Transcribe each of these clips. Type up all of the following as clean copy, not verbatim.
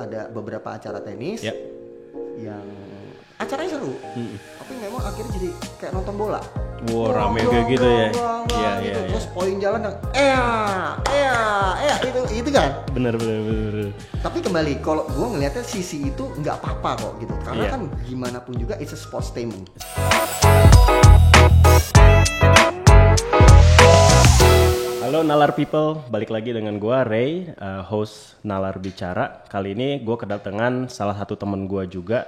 ada beberapa acara tenis yang acaranya seru, tapi memang akhirnya jadi kayak nonton bola. Rame kayak gitu ya. Iya. Terus poin jalan yang itu kan. Bener. Tapi kembali, kalau gue ngelihatnya sisi itu nggak apa-apa kok gitu, karena kan gimana pun juga it's a sports statement. Halo Nalar People, balik lagi dengan gue Ray, host Nalar Bicara. Kali ini gue kedatangan salah satu temen gue juga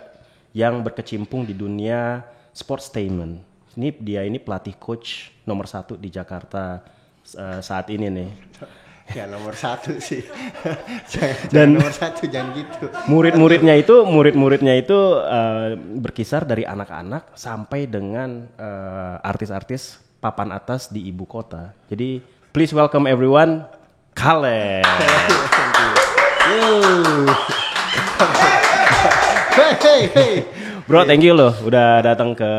yang berkecimpung di dunia sportstainment. Ini pelatih coach nomor 1 di Jakarta saat ini nih. Ya nomor 1 sih. Dan nomor 1 jangan gitu. Murid-muridnya itu berkisar dari anak-anak sampai dengan artis-artis papan atas di ibu kota. Jadi please welcome everyone, Kale. Hey. Bro, thank you loh udah datang ke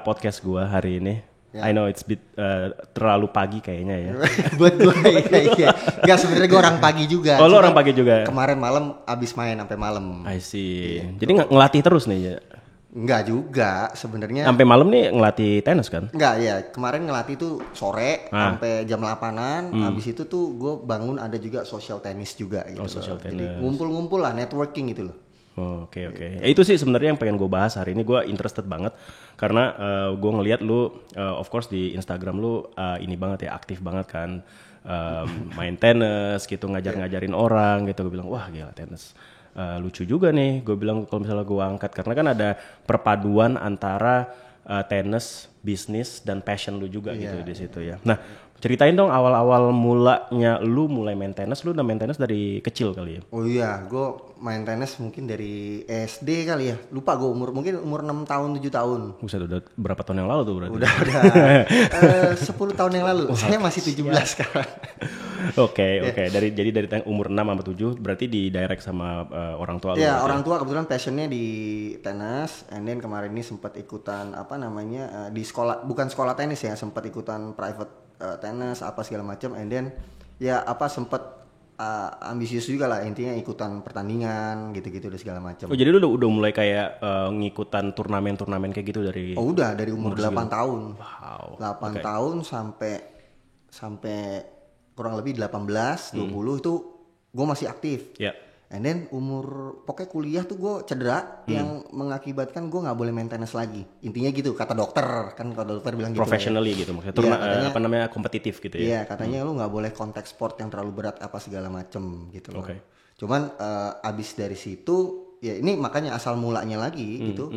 podcast gua hari ini. I know it's bit terlalu pagi kayaknya ya. Buat gue ya. Enggak, sebenarnya gue orang pagi juga. Oh, lo orang pagi juga. Kemarin malam abis main sampai malam. I see. Jadi ngelatih terus nih ya. Enggak juga sebenarnya. Sampai malam nih ngelatih tenis kan? Enggak ya, kemarin ngelatih tuh sore sampai jam 8-an. Abis itu tuh gue bangun ada juga social tennis juga gitu. Oh, social tennis. Jadi ngumpul-ngumpul lah, networking gitu loh. Oke. Ya, itu sih sebenarnya yang pengen gue bahas hari ini. Gue interested banget karena gue ngelihat lu, of course di Instagram lu ini banget ya, aktif banget kan, main tenis gitu, ngajarin orang gitu. Gue bilang wah gila tenis. Lucu juga nih, gue bilang kalau misalnya gue angkat karena kan ada perpaduan antara tenis, bisnis dan passion lu juga gitu di situ ya. Nah, ceritain dong awal-awal mulanya lu mulai main tenis, lu udah main tenis dari kecil kali ya? Oh iya, gue main tenis mungkin dari SD kali ya. Lupa gue mungkin umur 6 tahun, 7 tahun. Buset, udah berapa tahun yang lalu tuh berarti? Udah 10 tahun yang lalu. Saya masih 17 sekarang. Oke. Jadi dari umur 6 sampai 7 berarti di direct sama orang tua lu? Iya, orang tua kebetulan passionnya di tenis. And then kemarin ini sempat ikutan di sekolah, bukan sekolah tenis ya, sempat ikutan private tenis apa segala macam. And then ya sempat ambisius juga lah, intinya ikutan pertandingan gitu-gitu dan segala macam. Oh, jadi lu udah mulai kayak ngikutan turnamen kayak gitu dari? Oh, udah dari umur 8 tahun. Wow. 8 tahun sampai kurang lebih 18, 20 itu gue masih aktif. Ya. And then pokoknya kuliah tuh gue cedera yang mengakibatkan gue nggak boleh main tenis lagi. Intinya gitu, kata dokter kan, kalau dokter bilang gitu. Professionally ya. gitu maksudnya, Katanya, kompetitif gitu ya? Iya, katanya lu nggak boleh kontak sport yang terlalu berat apa segala macem gitu loh. Okay. Cuman abis dari situ, ya ini makanya asal mulanya lagi gitu.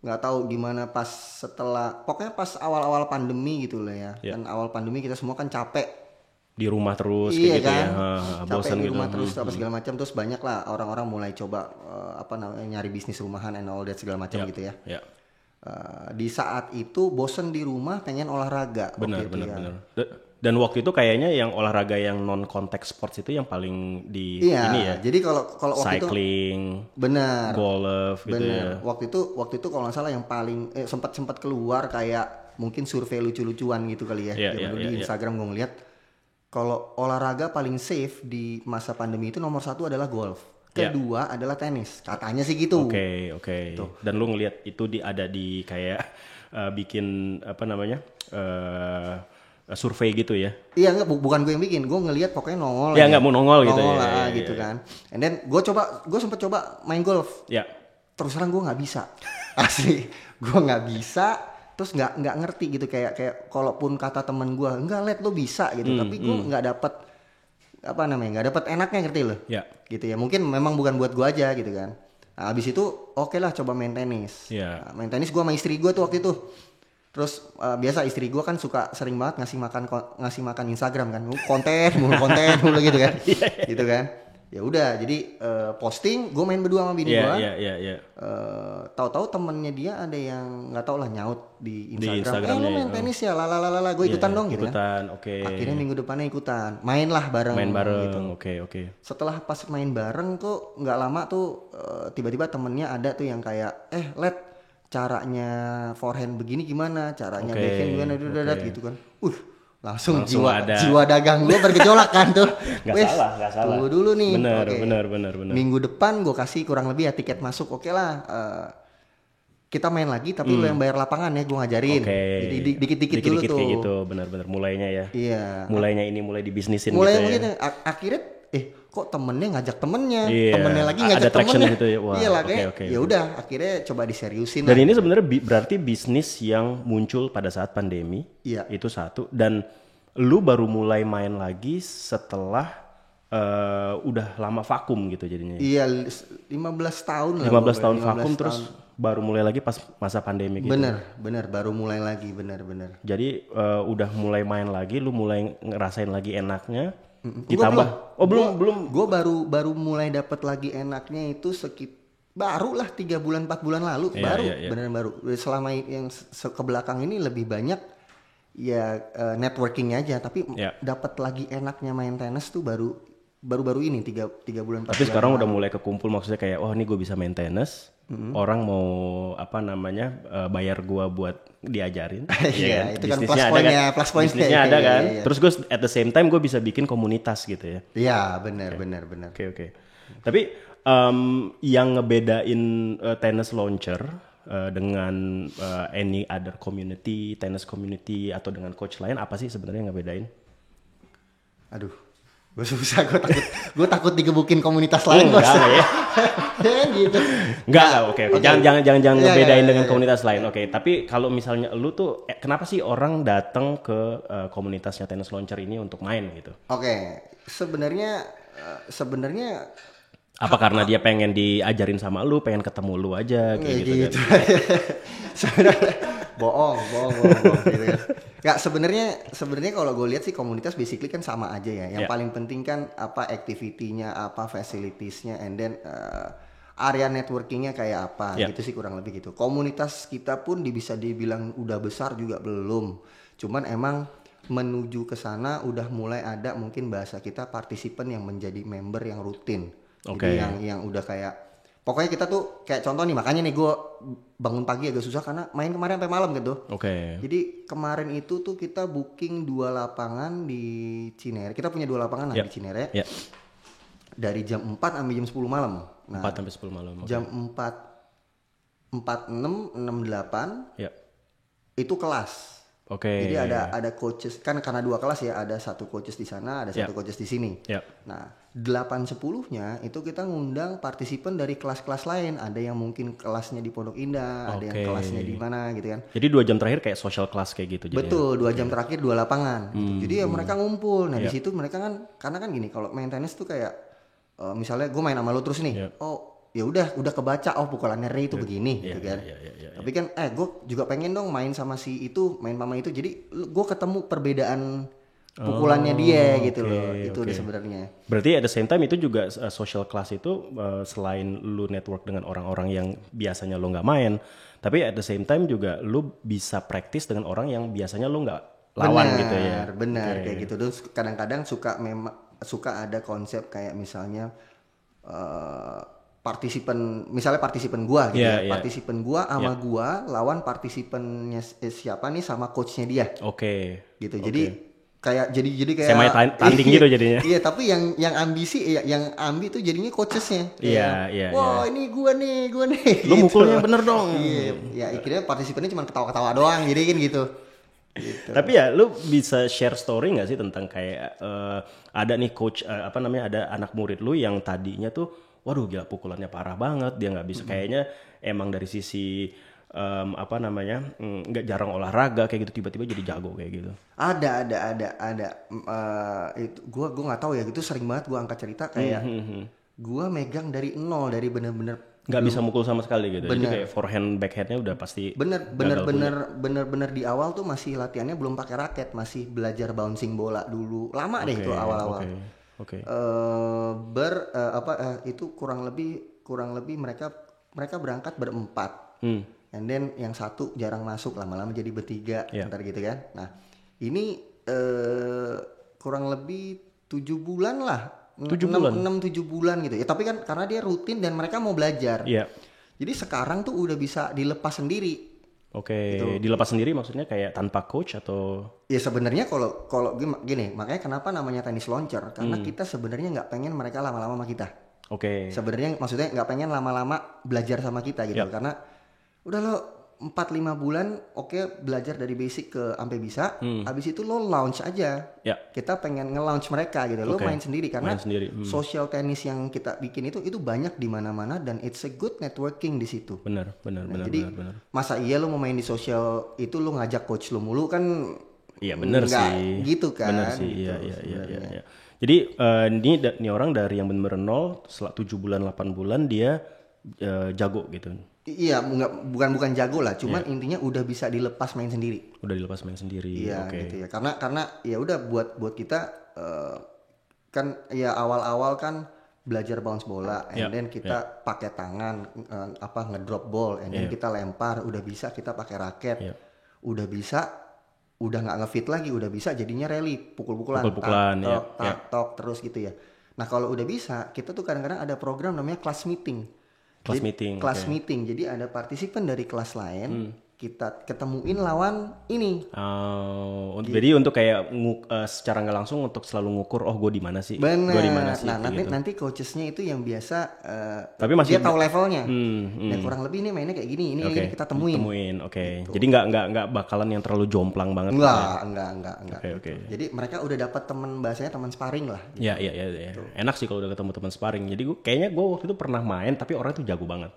Nggak tahu gimana pokoknya pas awal-awal pandemi gitu lah ya. Kan awal pandemi kita semua kan capek. Di rumah terus iya, kayak gitu kan? ya, bosan di rumah gitu. Terus apa segala macam, terus banyak lah orang-orang mulai coba nyari bisnis rumahan and all that segala macam gitu ya. Di saat itu bosan di rumah pengen olahraga. Benar. Dan waktu itu kayaknya yang olahraga yang non contact sports itu yang paling ini ya. Jadi kalau waktu cycling, benar, golf gitu ya. Waktu itu kalau nggak salah yang paling sempat keluar kayak mungkin survei lucu-lucuan gitu kali ya. Di Instagram gue ngeliat kalau olahraga paling safe di masa pandemi itu nomor 1 adalah golf, kedua adalah tenis, katanya sih gitu. Oke. Dan lu ngelihat itu ada di kayak bikin survei gitu ya? Iya, bukan gue yang bikin, gue ngelihat pokoknya nongol. Ya nggak mau nongol gitu ya. Gitu kan. And then gue sempat coba main golf. Ya. Terus terang gue nggak bisa, asli, gue nggak bisa. Terus nggak ngerti gitu, kayak kalaupun kata temen gue enggak lo bisa gitu, tapi gue nggak dapet nggak dapet enaknya, ngerti lo? Gitu ya, mungkin memang bukan buat gue aja gitu kan. Nah, abis itu oke lah coba main tenis. Nah, main tenis gue sama istri gue tuh waktu itu. Terus biasa istri gue kan sering banget ngasih makan Instagram kan, konten mulu gitu kan. Gitu kan. Ya udah, jadi posting gue main berdua sama bini gue. Tahu-tahu temennya dia ada yang nggak tahu lah nyaut di Instagram. Lu main tenis ya, lalala, gue ikutan dong gitu kan. Akhirnya minggu depannya ikutan, main bareng. Gitu. Oke. Setelah pas main bareng tuh nggak lama tuh tiba-tiba temennya ada tuh yang kayak let caranya forehand begini gimana, caranya backhand gimana, gitu kan. langsung Langsung ada. jiwa dagang gue bergejolak kan tuh. Nggak Wes, salah, nggak salah. tunggu dulu nih. Bener, Oke. bener. Minggu depan gue kasih kurang lebih ya tiket masuk. Oke lah. Kita main lagi tapi lu yang bayar lapangan ya, gue ngajarin. Oke. Jadi dikit-dikit dulu tuh. Kayak gitu, benar-benar mulainya ya. Iya. Mulai dibisnisin Mulai gitu ya. begitu. Akhirnya kok temennya ngajak temennya, Iya, temennya lagi ada ngajak traction temennya. gitu ya. Wah, Iya lah kayak oke. ya udah akhirnya coba diseriusin Dan lah. ini sebenarnya berarti bisnis yang muncul pada saat pandemi. Iya. Itu satu. Dan lu baru mulai main lagi setelah udah lama vakum gitu jadinya. Iya 15 tahun lah. 15 tahun 15 vakum tahun. terus baru mulai lagi pas masa pandemi gitu. Bener baru mulai lagi bener. Jadi udah mulai main lagi, lu mulai ngerasain lagi enaknya. Gua Ditambah, belum. Gue baru mulai dapat lagi enaknya itu baru lah 3 bulan 4 bulan lalu. Iya. Beneran baru. Selama yang ke belakang ini lebih banyak ya networkingnya aja. Tapi Iya. dapat lagi enaknya main tenis tuh baru ini 3 bulan 4 Tapi bulan sekarang lalu. udah mulai kekumpul, maksudnya kayak nih gue bisa main tenis. Orang mau bayar gua buat diajarin. Iya, itu kan Bisnisnya plus ada pointnya, plus pointnya. Bisnisnya ada Iya, kan. iya. Terus gue at the same time gue bisa bikin komunitas gitu ya. Iya bener. Oke. Tapi yang ngebedain tennis launcher dengan any other community, tennis community atau dengan coach lain apa sih sebenarnya yang ngebedain? Aduh, gue susah, gue takut digebukin komunitas lain bos. Enggak ya. Gitu. Enggak, oke. Jangan Iya, ngebedain iya, dengan iya. komunitas lain. Oke, tapi kalau misalnya lu tuh kenapa sih orang datang ke komunitasnya Tennis Launcher ini untuk main gitu? Oke, sebenarnya Apa karena dia pengen diajarin sama lu, pengen ketemu lu aja kayak gitu kan? Sebenarnya bohong gitu kan. Ya sebenarnya kalau gue lihat sih komunitas basically kan sama aja ya. Yang Yeah. paling penting kan apa activity-nya, apa facilities-nya, and then area networking-nya kayak apa Yeah. gitu sih kurang lebih gitu. Komunitas kita pun bisa dibilang udah besar juga belum. Cuman emang menuju ke sana udah mulai ada mungkin bahasa kita partisipan yang menjadi member yang rutin. Oke. Jadi yang udah kayak pokoknya kita tuh kayak contoh nih, makanya nih gue bangun pagi agak susah karena main kemarin sampai malam gitu. Oke. Jadi kemarin itu tuh kita booking 2 lapangan di Cinere. Kita punya 2 lapangan lah Yep. di Cinere. Ya. Dari jam 4 sampai jam 10 malam. Nah, 4 sampai 10 malam. Oke. jam 4, 6, 8 Ya. itu kelas. Oke. Jadi ada coaches kan karena 2 kelas ya, ada 1 coaches di sana, ada 1 Yep. coaches di sini. Ya. Nah, 8-10-nya itu kita ngundang partisipan dari kelas-kelas lain. Ada yang mungkin kelasnya di Pondok Indah, ada yang Oke. kelasnya di mana gitu kan. Jadi 2 jam terakhir kayak social class kayak gitu jadinya. Betul, 2 jam terakhir 2 lapangan. Gitu. Jadi ya mereka ngumpul. Nah, di Iya. situ mereka kan karena kan gini, kalau main tenis tuh kayak misalnya gue main sama lu terus nih. Iya. Oh, ya udah kebaca pukulannya Ray itu begini gitu kan. Iya. Tapi kan gue juga pengen dong main sama si itu, main sama itu. Jadi gue ketemu perbedaan pukulannya dia gitu loh. Itu oke. dia sebenarnya. Berarti at the same time itu juga social class itu selain lu network dengan orang-orang yang biasanya lu nggak main, tapi at the same time juga lu bisa praktis dengan orang yang biasanya lu nggak lawan gitu ya. Benar Oke. kayak gitu. Terus kadang-kadang suka ada konsep kayak misalnya partisipan gua gitu Iya, ya. iya. Partisipan gua sama gua lawan partisipannya siapa nih sama coachnya dia Oke. gitu. Jadi kayak kayak Semi tanding gitu jadinya. Iya, tapi yang ambisi yang ambi tuh jadinya coachesnya. Iya, iya, Wah, ini gua nih. Lu Gitu. mukulnya yang bener dong. Iya, ya akhirnya partisipannya cuma ketawa-ketawa doang, jadi kan gitu. Tapi ya lu bisa share story nggak sih tentang kayak ada nih coach ada anak murid lu yang tadinya tuh waduh gila pukulannya parah banget, dia nggak bisa kayaknya emang dari sisi nggak jarang olahraga kayak gitu tiba-tiba jadi jago kayak gitu. Ada. Itu gua nggak tahu ya, gitu sering banget gua angkat cerita kayak gua megang dari nol, dari bener-bener Nggak bisa mukul sama sekali gitu. Jadi Bener. kayak forehand backhandnya udah pasti bener-bener di awal tuh masih latihannya belum pakai raket, masih belajar bouncing bola dulu. Lama deh itu awal-awal. Oke. Itu kurang lebih mereka berangkat berempat. And then yang satu jarang masuk, lama-lama jadi bertiga, Yeah. ntar gitu kan. Nah, ini kurang lebih 7 bulan lah. 6-7 bulan gitu ya. Tapi kan karena dia rutin dan mereka mau belajar. Iya. Jadi sekarang tuh udah bisa dilepas sendiri. Oke, dilepas sendiri maksudnya kayak tanpa coach atau? Ya sebenarnya kalau gini, makanya kenapa namanya tenis launcher? Karena kita sebenarnya nggak pengen mereka lama-lama sama kita. Oke. Sebenarnya maksudnya nggak pengen lama-lama belajar sama kita gitu, karena udah lo 4-5 bulan belajar dari basic ke sampai bisa, habis itu lo launch aja. Kita pengen nge-launch mereka gitu. Lo main sendiri karena social tennis yang kita bikin itu banyak di mana-mana dan it's a good networking di situ. Benar. Jadi masa iya lo mau main di social itu lo ngajak coach lo mulu kan? Iya benar sih. Gitu kan. Benar sih. Gitu, Iya. Jadi ini orang dari yang benar-benar nol setelah 7 bulan 8 bulan dia jago gitu. Iya, bukan jago lah, cuman intinya udah bisa dilepas main sendiri. Udah dilepas main sendiri. Iya, gitu ya. Karena ya udah buat kita kan ya awal-awal kan belajar bounce bola, and then kita pakai tangan ngedrop ball, and then kita lempar, udah bisa kita pakai raket. Udah bisa, udah nggak ngefit lagi, udah bisa jadinya rally, pukul-pukulan, tok terus gitu ya. Nah, kalau udah bisa, kita tuh kadang-kadang ada program namanya class meeting. Class meeting. Jadi ada partisipan dari kelas lain, kita ketemuin lawan ini. Jadi untuk kayak secara nggak langsung untuk selalu ngukur, gue di mana sih? Bener. Gue di mana sih? Nah, gitu. nanti coachesnya itu yang biasa tapi masih dia tahu levelnya. Dan kurang lebih nih mainnya kayak gini, ini kita temuin. Gitu. Jadi nggak bakalan yang terlalu jomplang banget. Enggak. Gitu. Jadi mereka udah dapat bahasanya teman sparring lah. Gitu. Iya. Gitu. Enak sih kalau udah ketemu teman sparring. Jadi gue waktu itu pernah main tapi orang itu jago banget.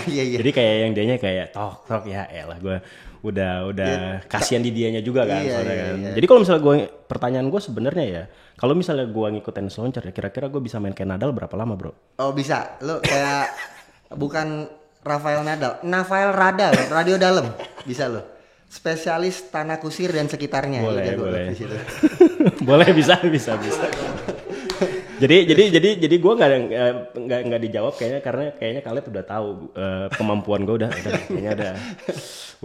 Iya. Jadi kayak yang dianya kayak tok ya elah gue udah kasihan di dianya juga kan. Iya. Jadi kalau misalnya pertanyaan gue sebenarnya ya, kalau misalnya gue ngikut tenis launcher ya kira-kira gue bisa main kayak Nadal berapa lama bro? Oh bisa, lo kayak bukan Rafael Nadal, radio dalam bisa lo. Spesialis tanah kusir dan sekitarnya. Boleh. Boleh bisa. Jadi gue nggak dijawab kayaknya karena Khaled udah tahu kemampuan gue kayaknya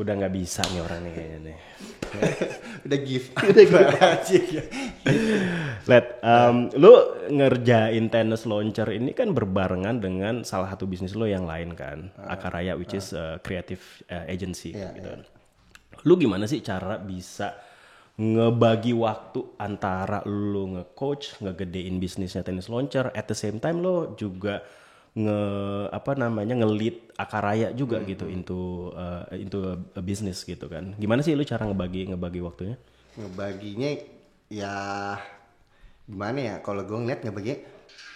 udah nggak bisa nih orang nih kayaknya nih. udah give aja. Led, lu ngerjain tenis launcher ini kan berbarengan dengan salah satu bisnis lo yang lain kan, Akaraya, which is creative agency gitu. Lu gimana sih cara bisa ngebagi waktu antara lu nge-coach, ngegedein bisnisnya tenis launcher, at the same time lo juga nge-lead Akaraya juga gitu into a business gitu kan. Gimana sih lu cara ngebagi waktunya? Ngebaginya ya gimana ya? Kalau gue ngeliat ngebagi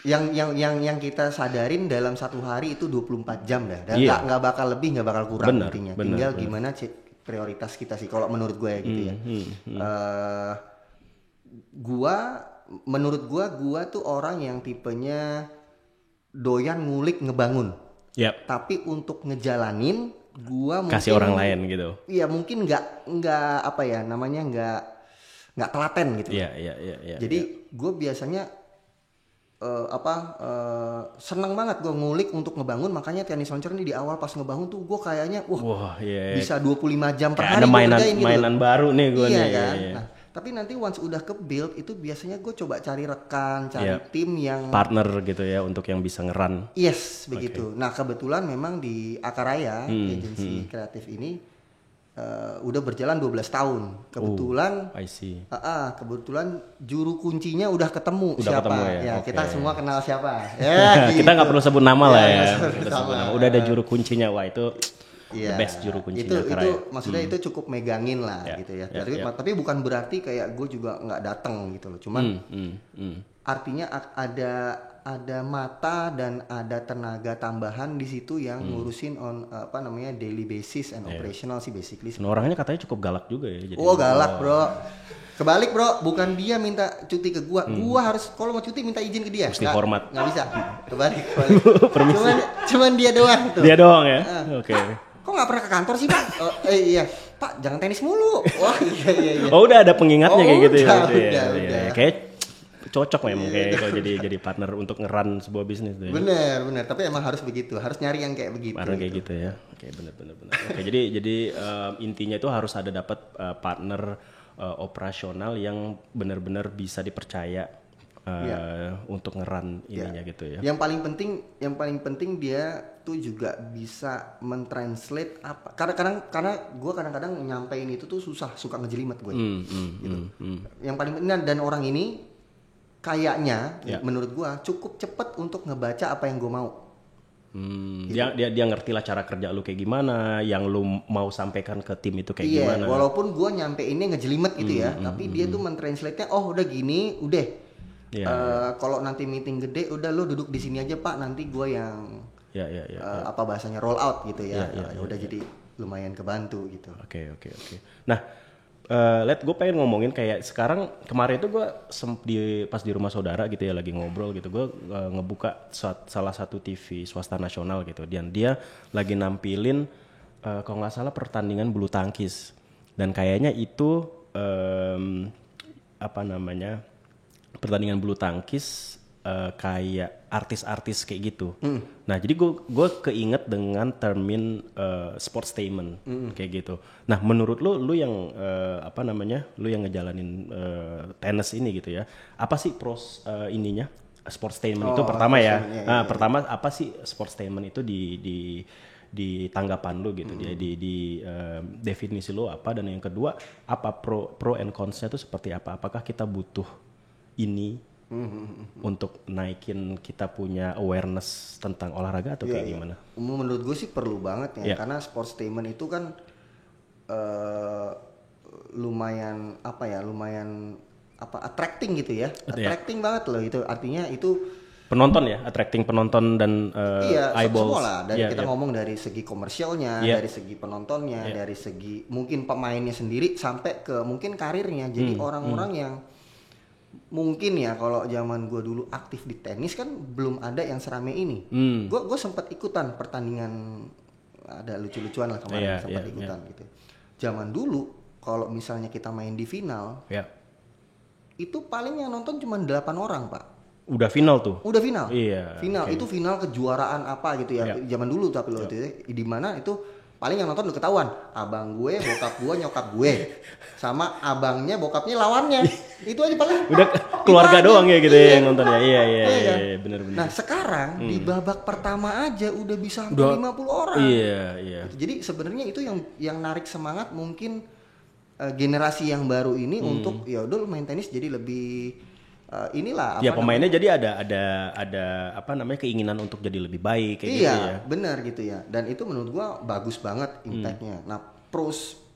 yang kita sadarin dalam satu hari itu 24 jam dah. Dan nggak bakal lebih, nggak bakal kurang intinya. Tinggal gimana prioritas kita sih kalau menurut gue ya gitu ya. Menurut gue tuh orang yang tipenya doyan ngulik ngebangun. Tapi untuk ngejalanin gue mungkin kasih orang lain gitu. Iya mungkin nggak apa ya namanya nggak telaten gitu. Iya. Jadi gue biasanya senang banget gue ngulik untuk ngebangun, makanya tenis launcher ini di awal pas ngebangun tuh gue kayaknya bisa 25 jam per hari ada mainan baru nih gue nih kan? Nah, tapi nanti once udah ke build itu biasanya gue coba cari rekan, cari tim yang partner gitu ya untuk yang bisa ngeran. Yes begitu. Nah kebetulan memang di Akaraya agensi kreatif ini udah berjalan 12 tahun. Kebetulan I see. Kebetulan juru kuncinya udah ketemu siapa. Kita semua kenal siapa. Kita nggak perlu sebut nama lah ya. Udah ada juru kuncinya. Wah itu the best juru kuncinya. Itu maksudnya itu cukup megangin lah gitu ya. Tapi bukan berarti kayak gue juga nggak datang gitu loh. Cuman artinya ada mata dan ada tenaga tambahan di situ yang ngurusin daily basis and operational sih basically. Orangnya katanya cukup galak juga ya. Jadi galak bro. Kebalik bro, bukan dia minta cuti ke gua, gua harus kalau mau cuti minta izin ke dia. Mesti hormat. Nggak bisa. Kebalik. cuman dia doang tuh. Dia doang ya. Oke. Kok nggak pernah ke kantor sih pak? Iya. Pak jangan tenis mulu. Wah iya. Oh udah ada pengingatnya kayak gitu ya. Udah. Kayak cocok memang kayak kalau jadi partner untuk ngeran sebuah bisnis tuh ya. Bener tapi emang harus begitu, harus nyari yang kayak begitu. Partner kayak gitu ya. Oke bener. Oke jadi intinya itu harus ada dapat partner operasional yang benar-benar bisa dipercaya untuk ngeran ininya gitu ya. Yang paling penting dia tuh juga bisa mentranslate apa. Karena gue kadang-kadang nyampein itu tuh suka ngejelimet gue. Gitu. Yang paling penting dan orang ini kayaknya menurut gue cukup cepet untuk ngebaca apa yang gue mau. Dia ngerti lah cara kerja lu kayak gimana, yang lu mau sampaikan ke tim itu kayak gimana. Walaupun gue nyampein ngejelimet gitu ya, tapi dia tuh mentranslate-nya udah gini, udah. Kalau nanti meeting gede, udah lo duduk di sini aja Pak, nanti gue yang apa bahasanya roll out gitu ya. Jadi lumayan kebantu gitu. Oke. Nah, gue pengen ngomongin kayak sekarang kemarin itu gue pas di rumah saudara gitu ya lagi ngobrol gitu, gue ngebuka salah satu TV swasta nasional gitu, dan dia lagi nampilin kalau nggak salah pertandingan bulu tangkis, dan kayaknya itu pertandingan bulu tangkis kayak artis-artis kayak gitu. Nah, jadi gue keinget dengan termin sportstainment kayak gitu. Nah, menurut lu yang lu yang ngejalanin tenis ini gitu ya, apa sih ininya sportstainment itu pertama ya? Pertama apa sih sportstainment itu di tanggapan lu gitu, di definisi lu apa, dan yang kedua apa pro and cons-nya itu seperti apa? Apakah kita butuh ini untuk naikin kita punya awareness tentang olahraga atau kayak gimana? Menurut gue sih perlu banget ya, karena sportstainment itu kan lumayan attracting gitu ya, attracting banget loh itu, artinya itu penonton ya, attracting penonton dan eyeballs. Semua lah, dari kita ngomong dari segi komersialnya, dari segi penontonnya, dari segi mungkin pemainnya sendiri sampai ke mungkin karirnya. Jadi orang-orang yang mungkin ya kalau zaman gue dulu aktif di tenis kan belum ada yang serame ini. Gue sempat ikutan pertandingan, ada lucu-lucuan lah kemarin, sempat ikutan gitu. Zaman dulu kalau misalnya kita main di final, itu paling yang nonton cuma 8 orang Pak. Udah final tuh? Udah final. Iya. Final itu final kejuaraan apa gitu ya. Zaman dulu tapi lo itu di mana itu paling yang nonton udah ketahuan. Abang gue, bokap gue, nyokap gue. Sama abangnya, bokapnya, lawannya. Itu aja paling. Udah keluarga doang ya gitu ya yang nonton ya. Iya, benar. Nah, sekarang di babak pertama aja udah bisa hampir 50 orang. Iya. Jadi sebenarnya itu yang narik semangat mungkin generasi yang baru ini untuk ya udah main tenis jadi lebih pemainnya jadi ada keinginan untuk jadi lebih baik kayak gitu ya. Benar gitu ya. Dan itu menurut gua bagus banget impact-nya. Nah,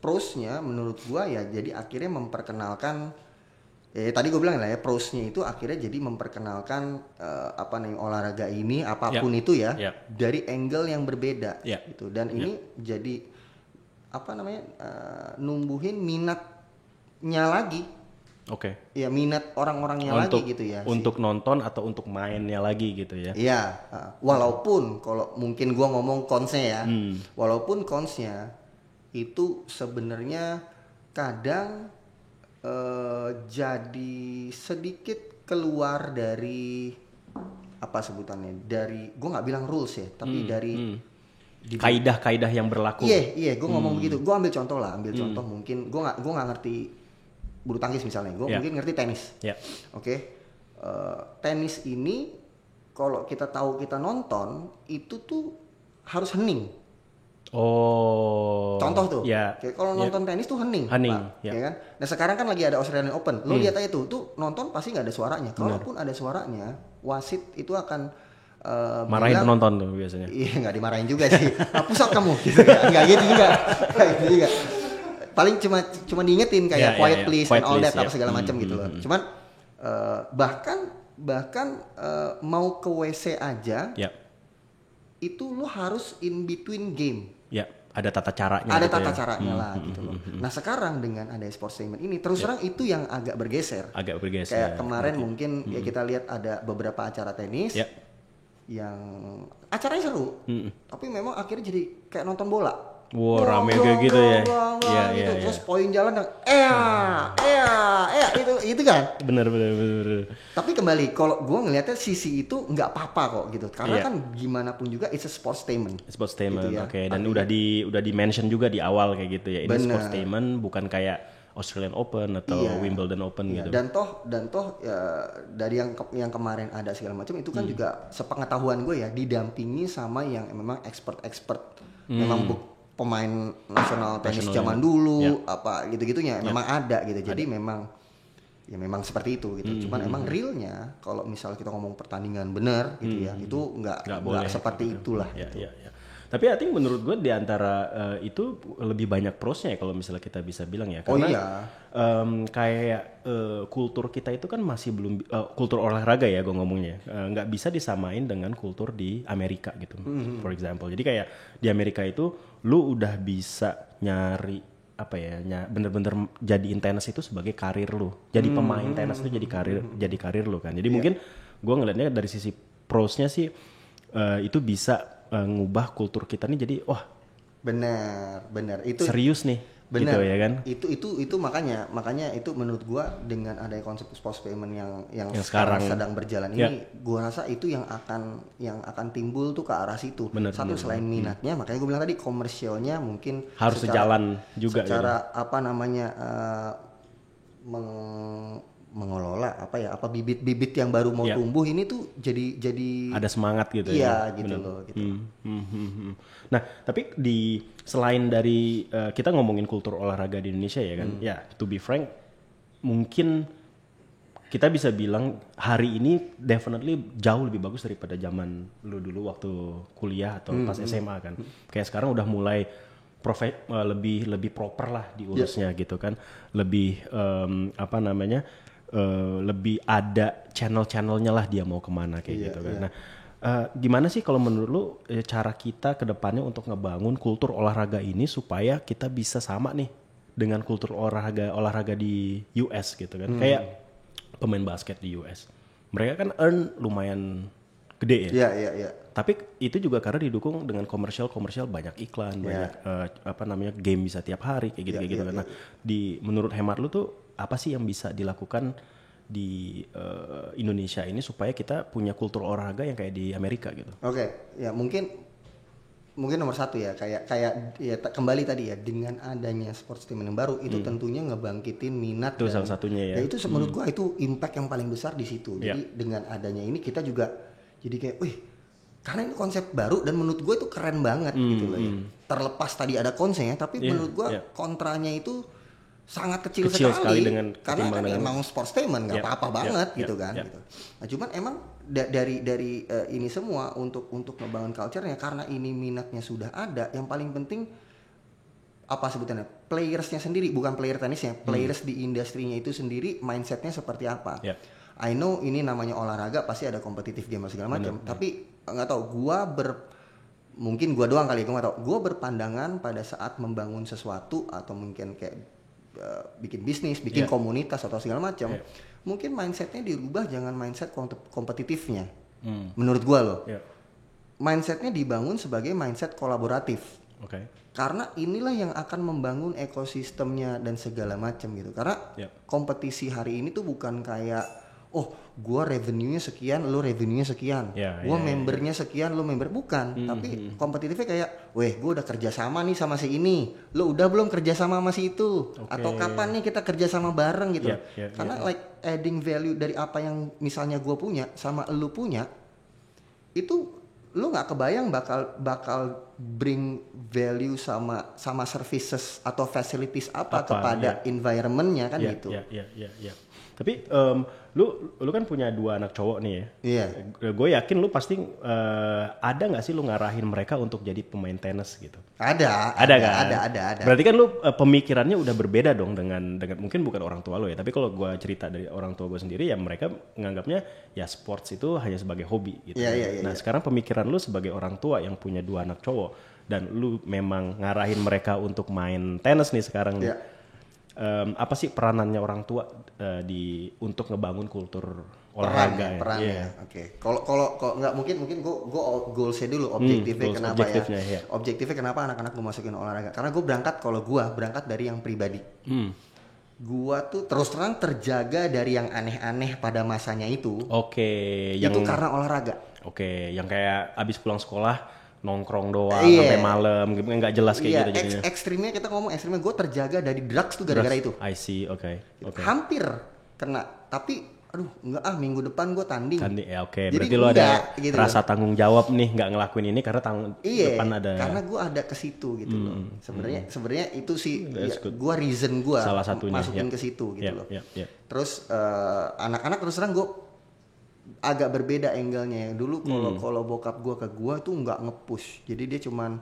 prosnya menurut gua ya jadi akhirnya memperkenalkan tadi gua bilang lah ya, prosnya itu akhirnya jadi memperkenalkan olahraga ini apapun itu ya dari angle yang berbeda gitu. Dan ini jadi numbuhin minatnya lagi. Oke. Ya minat orang-orangnya lagi gitu ya. Untuk nonton atau untuk mainnya lagi gitu ya. Iya. Walaupun kalau mungkin gua ngomong konsnya ya. Walaupun konsnya itu sebenarnya kadang jadi sedikit keluar dari apa sebutannya, dari gua nggak bilang rules ya, tapi dari kaidah-kaidah yang berlaku. Iya. Gua ngomong begitu. Gua ambil contoh mungkin gua nggak ngerti bulu tangkis misalnya, gue mungkin ngerti tenis. Oke. Tenis ini kalau kita tahu kita nonton itu tuh harus hening. Contoh tuh. Kalau nonton tenis tuh hening. Ya kan? Nah sekarang kan lagi ada Australian Open. Lo lihat aja tuh nonton pasti nggak ada suaranya. Kalaupun ada suaranya, wasit itu akan marahin penonton tuh biasanya. Iya, nggak dimarahin juga sih. Pusat kamu gitu ya. Nggak gitu juga. Paling cuma diingetin kayak quiet please and all that apa segala macam gitu loh. Cuman bahkan mau ke WC aja itu lo harus in between game. Ada tata caranya. Ada tata caranya lah gitu loh. Nah sekarang dengan ada sportstainment ini terus terang itu yang agak bergeser. Kayak kemarin mungkin ya kita lihat ada beberapa acara tenis yang acaranya seru, tapi memang akhirnya jadi kayak nonton bola. Rame kayak gitu ya. Iya. Terus poin jalan dan itu kan. Bener. Tapi kembali kalau gue ngelihatnya sisi itu nggak apa-apa kok gitu. Karena kan gimana pun juga it's a sportstainment. Gitu ya. Oke. Dan udah di mention juga di awal kayak gitu ya. Ini sportstainment bukan kayak Australian Open atau Wimbledon Open gitu. Dan toh ya, dari yang kemarin ada segala macam itu kan juga sepengetahuan gue ya didampingi sama yang memang expert memang pemain nasional tenis zaman dulu apa gitu-gitunya memang ada gitu. Jadi memang seperti itu gitu. Cuman emang realnya kalau misal kita ngomong pertandingan benar gitu ya, itu nggak seperti itulah. Ya. Tapi I think menurut gue di antara itu lebih banyak prosnya ya kalau misalnya kita bisa bilang ya. Karena kayak kultur kita itu kan masih belum kultur olahraga ya gue ngomongnya. Nggak bisa disamain dengan kultur di Amerika gitu. For example. Jadi kayak di Amerika itu lu udah bisa nyari apa ya, bener-bener jadiin tenis itu sebagai karir lu. Jadi pemain tenis itu jadi karir lu kan. Jadi mungkin gue ngelihatnya dari sisi prosnya sih itu bisa ngubah kultur kita nih jadi wah benar itu serius nih benar gitu ya kan. Itu makanya itu menurut gua dengan adanya konsep sports payment yang sekarang sedang berjalan ini gua rasa itu yang akan timbul tuh ke arah situ. Satu selain minatnya makanya gua bilang tadi komersialnya mungkin harus sejalan juga secara gitu. Apa namanya mengelola bibit-bibit yang baru mau tumbuh ini tuh jadi ada semangat gitu ya. Iya gitu loh gitu. Nah, tapi selain dari kita ngomongin kultur olahraga di Indonesia ya kan. Ya, to be frank mungkin kita bisa bilang hari ini definitely jauh lebih bagus daripada zaman lu dulu waktu kuliah atau pas SMA kan. Kayak sekarang udah mulai lebih proper lah diurusnya gitu kan. Lebih lebih ada channel-channelnya lah dia mau kemana kayak gitu kan. Nah, gimana sih kalau menurut lu cara kita ke depannya untuk ngebangun kultur olahraga ini supaya kita bisa sama nih dengan kultur olahraga di US gitu kan. Kayak pemain basket di US. Mereka kan earn lumayan gede ya. Iya. Tapi itu juga karena didukung dengan komersial banyak iklan, banyak game bisa tiap hari kayak gitu kan. Nah, menurut hemat lu tuh apa sih yang bisa dilakukan di Indonesia ini supaya kita punya kultur olahraga yang kayak di Amerika gitu? Oke, ya mungkin nomor satu ya kayak ya kembali tadi ya dengan adanya sports team yang baru itu tentunya ngebangkitin minat itu salah satunya ya. Itu menurut gua itu impact yang paling besar di situ. Jadi dengan adanya ini kita juga jadi kayak, karena ini konsep baru dan menurut gue itu keren banget gitu loh ya. Terlepas tadi ada konsepnya, tapi menurut gue kontranya itu sangat kecil sekali dengan karena kan emang sportainment nggak apa-apa banget gitu kan. Gitu. Nah cuman emang dari ini semua untuk ngebangun culture-nya karena ini minatnya sudah ada, yang paling penting apa sebutannya playersnya sendiri, bukan player tenisnya, players di industrinya itu sendiri mindsetnya seperti apa. I know ini namanya olahraga pasti ada kompetitif game segala macam, tapi nggak tahu mungkin gua doang kali, gua nggak tahu. Gua berpandangan pada saat membangun sesuatu atau mungkin kayak bikin bisnis, bikin komunitas atau segala macam, mungkin mindsetnya dirubah, jangan mindset kompetitifnya. Menurut gua loh, mindsetnya dibangun sebagai mindset kolaboratif. Karena inilah yang akan membangun ekosistemnya dan segala macam gitu. Karena kompetisi hari ini tuh bukan kayak gua revenue-nya sekian, lu revenue-nya sekian. Gua membernya sekian, lu member, bukan. Tapi kompetitifnya kayak, gua udah kerja sama nih sama si ini. Lu udah belum kerja sama si itu? Atau kapan nih kita kerja sama bareng gitu. Karena like adding value dari apa yang misalnya gua punya sama lu punya, itu lu nggak kebayang bakal bring value sama services atau facilities apa kepada environment-nya kan gitu. Tapi lu kan punya 2 anak cowok nih ya. Iya. Gue yakin lu pasti ada nggak sih lu ngarahin mereka untuk jadi pemain tenis gitu? Ada kan? Ada. Berarti kan lu pemikirannya udah berbeda dong dengan mungkin bukan orang tua lu ya. Tapi kalau gue cerita dari orang tua gue sendiri ya mereka menganggapnya ya sports itu hanya sebagai hobi gitu. Nah sekarang pemikiran lu sebagai orang tua yang punya 2 anak cowok dan lu memang ngarahin mereka untuk main tenis nih sekarang nih. Apa sih peranannya orang tua untuk ngebangun kultur olahraga? Perannya. Oke. Kalau nggak mungkin gue goalsnya dulu objektifnya kenapa ya? Objektifnya kenapa anak-anak gue masukin olahraga? Karena gue berangkat dari yang pribadi. Gue tuh terus terang terjaga dari yang aneh-aneh pada masanya itu. Oke. Itu karena olahraga. Oke. Yang kayak abis pulang sekolah nongkrong doang Iya. sampai malam, nggak jelas kayak Iya, gitu jadinya. ekstrimnya kita ngomong ekstrimnya gue terjaga dari drugs tuh gara-gara itu. I see, oke. Hampir kena, tapi aduh enggak minggu depan gue tanding. Ya oke. Jadi Berarti lo ada enggak, gitu rasa tanggung jawab nih nggak ngelakuin ini karena Iya, depan ada. karena gue ada ke situ gitu loh. Sebenarnya itu sih gue reason gue Salah satunya, masukin ke situ gitu loh. Terus anak-anak terus terang gue agak berbeda angle-nya. Dulu kalau bokap gue ke gue tuh nggak nge-push. Jadi dia cuman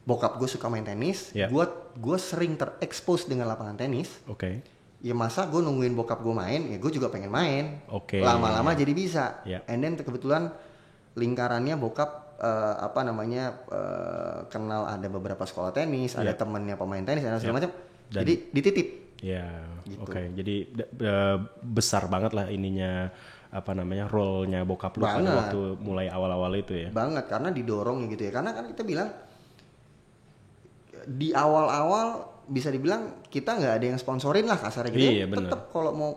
bokap gue suka main tenis, gue sering terekspos dengan lapangan tenis. Oke. Ya masa gue nungguin bokap gue main, ya gue juga pengen main. Oke. Lama-lama jadi bisa. Yeah. And then kebetulan lingkarannya bokap kenal ada beberapa sekolah tenis, ada temennya pemain tenis, dan segala macam. Jadi dititip. Ya, Gitu. oke. Jadi besar banget lah ininya role-nya bokap lu pada waktu mulai awal-awal itu ya. Banget, karena didorong gitu ya. Karena kan kita bilang di awal-awal bisa dibilang kita nggak ada yang sponsorin lah kasarnya gitu. Iya, tetap kalau mau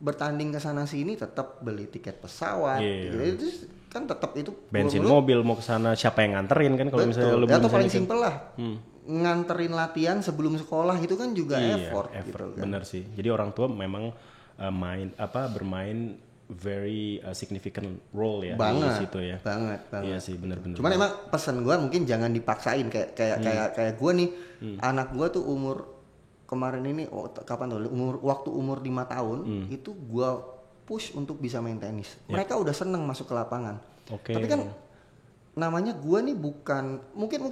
bertanding ke sana sini tetap beli tiket pesawat. Gitu. Itu kan tetap itu bensin mobil mau ke sana siapa yang nganterin kan kalau misalnya lu atau paling simpel lah. Nganterin latihan sebelum sekolah itu kan juga effort gitu kan. Bener sih. Jadi orang tua memang bermain very significant role ya di situ ya. Banget. Iya sih, benar-benar. Cuman emang pesan gue mungkin jangan dipaksain kayak gue nih, anak gue tuh umur kemarin ini kapan tuh waktu umur 5 tahun itu gue push untuk bisa main tenis. Mereka udah seneng masuk ke lapangan. Oke. Tapi kan namanya gue nih bukan mungkin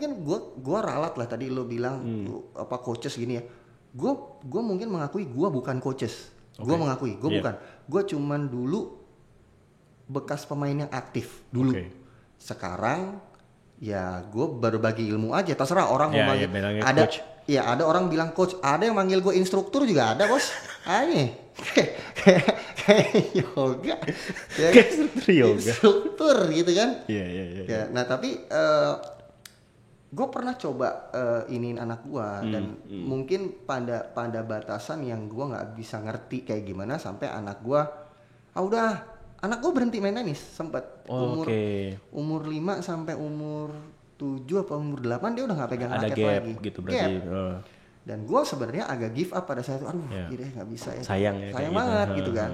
gue ralat lah tadi lo bilang coaches gini ya. Gue mungkin mengakui gue bukan coaches. Gue mengakui, gue bukan. Gue cuman dulu bekas pemain yang aktif dulu. Sekarang ya gue berbagi ilmu aja. Terserah orang mau manggil. Ada, coach. Ya ada orang bilang coach. Ada yang manggil gue instruktur juga ada bos. Aneh. Kayak yoga. Instruktur gitu kan. Iya. Nah tapi gue pernah coba iniin anak gue dan mungkin pada batasan yang gue nggak bisa ngerti kayak gimana sampai anak gue anak gue berhenti main tenis sempat umur 5 sampai umur 7 apa umur 8 dia udah nggak pegang raket lagi. Gitu berarti. Dan gue sebenarnya agak give up pada saat itu, nggak bisa ya. Sayang banget gitu kan.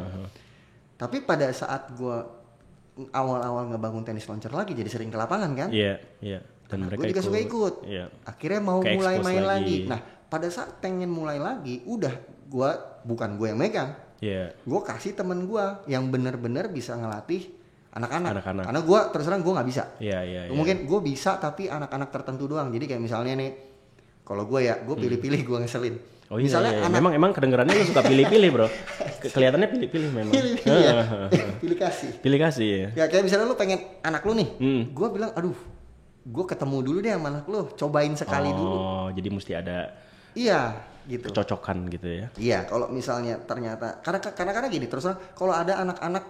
Tapi pada saat gue awal-awal ngebangun tenis launcher lagi jadi sering ke lapangan kan. Iya. Dan mereka gue juga suka ikut. Akhirnya mau mulai main lagi. Nah pada saat pengen mulai lagi, bukan gue yang megang. Gue kasih temen gue yang bener-bener bisa ngelatih anak-anak. Karena gue terus terang gue nggak bisa. Mungkin gue bisa tapi anak-anak tertentu doang. Jadi kayak misalnya nih, kalau gue pilih-pilih gue ngeselin. Misalnya memang kedengerannya lu suka pilih-pilih bro. Kelihatannya pilih-pilih memang. Pilih kasih ya. Ya kayak misalnya lu pengen anak lu nih, gue bilang aduh gue ketemu dulu deh sama anak lu, cobain sekali dulu. Jadi mesti ada gitu kecocokan gitu ya. Iya, kalau misalnya ternyata karena gini terus kalau ada anak-anak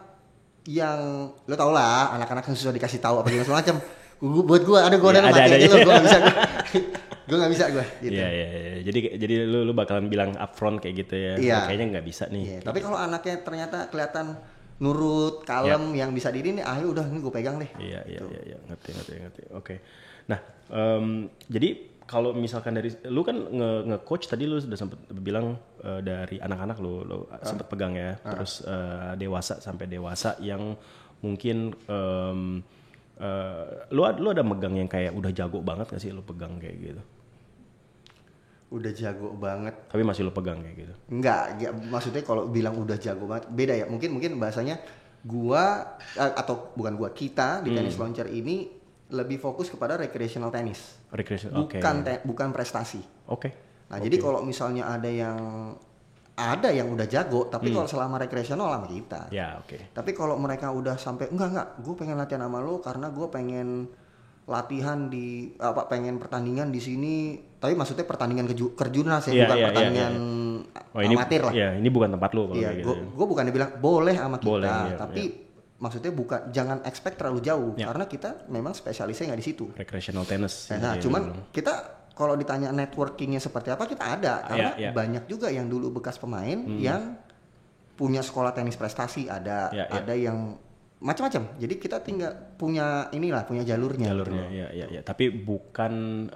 yang lo tau lah, anak-anak yang susah dikasih tahu apa segala macam. Buat gue ada aja lo, gue nggak bisa gitu. Iya. Jadi lu bakalan bilang upfront kayak gitu ya. Iya. Kayaknya nggak bisa nih. Iya. Tapi kalau anaknya ternyata kelihatan nurut, kalem, yang bisa diri nih, udah ini gue pegang deh. Iya. Ngerti. Oke. Nah, jadi kalau misalkan dari lu kan nge-coach tadi lu sudah sempat bilang dari anak-anak lu sempat pegang ya, terus dewasa sampai dewasa yang mungkin lu ada megang yang kayak udah jago banget gak sih lu pegang kayak gitu? Udah jago banget. Tapi masih lu pegang kayak gitu? Enggak, ya, maksudnya kalau bilang udah jago banget beda ya. Mungkin bahasanya kita di tenis launcher ini lebih fokus kepada recreational tennis. Bukan prestasi. Nah, jadi kalau misalnya ada yang udah jago, tapi kalau selama recreational sama kita. Tapi kalau mereka udah sampai enggak, gue pengen latihan sama lo karena gue pengen latihan pengen pertandingan di sini. Tapi maksudnya pertandingan kejuaraan sih, bukan pertandingan amatir lah. Iya, ini bukan tempat lo kalau kayak gitu. Gue bukannya bilang boleh sama kita, tapi maksudnya jangan expect terlalu jauh karena kita memang spesialisnya nggak di situ. Recreational tennis. Nah, cuman kita kalau ditanya networkingnya seperti apa, kita ada karena banyak juga yang dulu bekas pemain yang punya sekolah tenis prestasi, ada yang macam-macam. Jadi kita tinggal punya jalurnya. Jalurnya, ya. Tapi bukan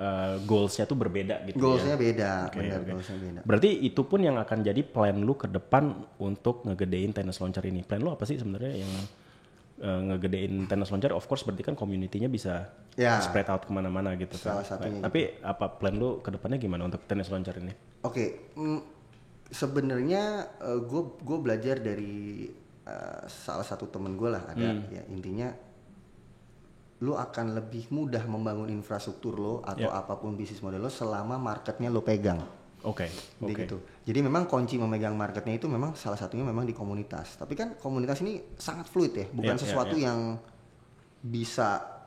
goalsnya tuh berbeda gitu. Goalsnya beda, Okay. goalsnya beda. Berarti itu pun yang akan jadi plan lu ke depan untuk ngegedein tenis launcher ini. Plan lu apa sih sebenarnya yang ngegedein tenis launcher? Of course berarti kan community-nya bisa spread out kemana-mana gitu kan. Salah satunya. Tapi apa plan lu ke depannya gimana untuk tenis launcher ini? Oke, sebenarnya gue belajar dari salah satu temen gue lah ada ya, intinya lo akan lebih mudah membangun infrastruktur lo atau apapun bisnis model lo selama marketnya lo pegang. Oke. Gitu. Jadi memang kunci memegang marketnya itu memang salah satunya memang di komunitas. Tapi kan komunitas ini sangat fluid ya, bukan sesuatu yang bisa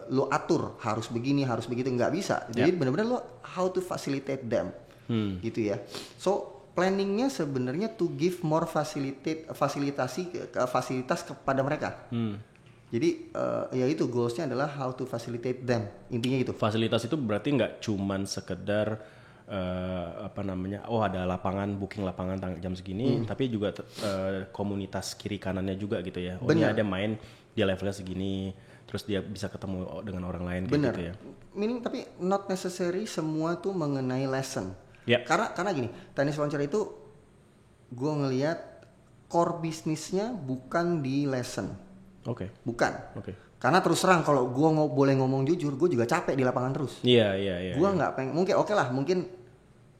lo atur harus begini harus begitu, nggak bisa. Jadi benar-benar lo how to facilitate them, gitu ya. So planningnya sebenarnya to give more fasilitas kepada mereka. Jadi ya itu goalsnya adalah how to facilitate them, intinya itu. Fasilitas itu berarti nggak cuman sekedar ada lapangan, booking lapangan jam segini, tapi juga komunitas kiri kanannya juga gitu ya. Dia ada main dia levelnya segini, terus dia bisa ketemu dengan orang lain gitu ya. Meaning tapi not necessary semua tuh mengenai lesson. Karena gini, tenis launcher itu gue ngelihat core bisnisnya bukan di lesson. Bukan. Karena terus terang kalau gue boleh ngomong jujur, gue juga capek di lapangan terus. Iya. Gue nggak pengen, mungkin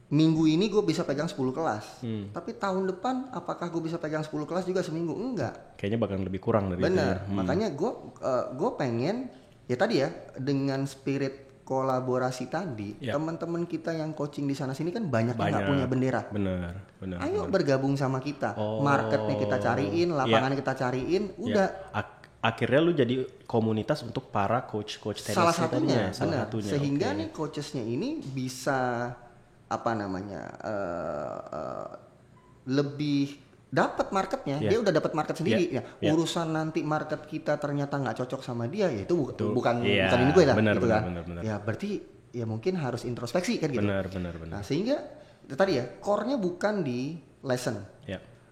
minggu ini gue bisa pegang 10 kelas. Tapi tahun depan apakah gue bisa pegang 10 kelas juga seminggu? Enggak. Kayaknya bakal lebih kurang dari itu. Bener. Makanya gue pengen ya tadi ya dengan spirit kolaborasi tadi, teman-teman kita yang coaching di sana sini kan banyak yang nggak punya bendera. Bener. Ayo bergabung sama kita. Marketnya kita cariin, lapangannya kita cariin, udah. Akhirnya lu jadi komunitas untuk para coach tenis. Salah satunya. Sehingga nih coachesnya ini bisa lebih dapat marketnya. Dia udah dapat market sendiri. Urusan nanti market kita ternyata nggak cocok sama dia, ya itu bukan ini gue lah. Benar. Ya berarti ya mungkin harus introspeksi kan gitu. Benar. Nah sehingga tadi ya core-nya bukan di lesson.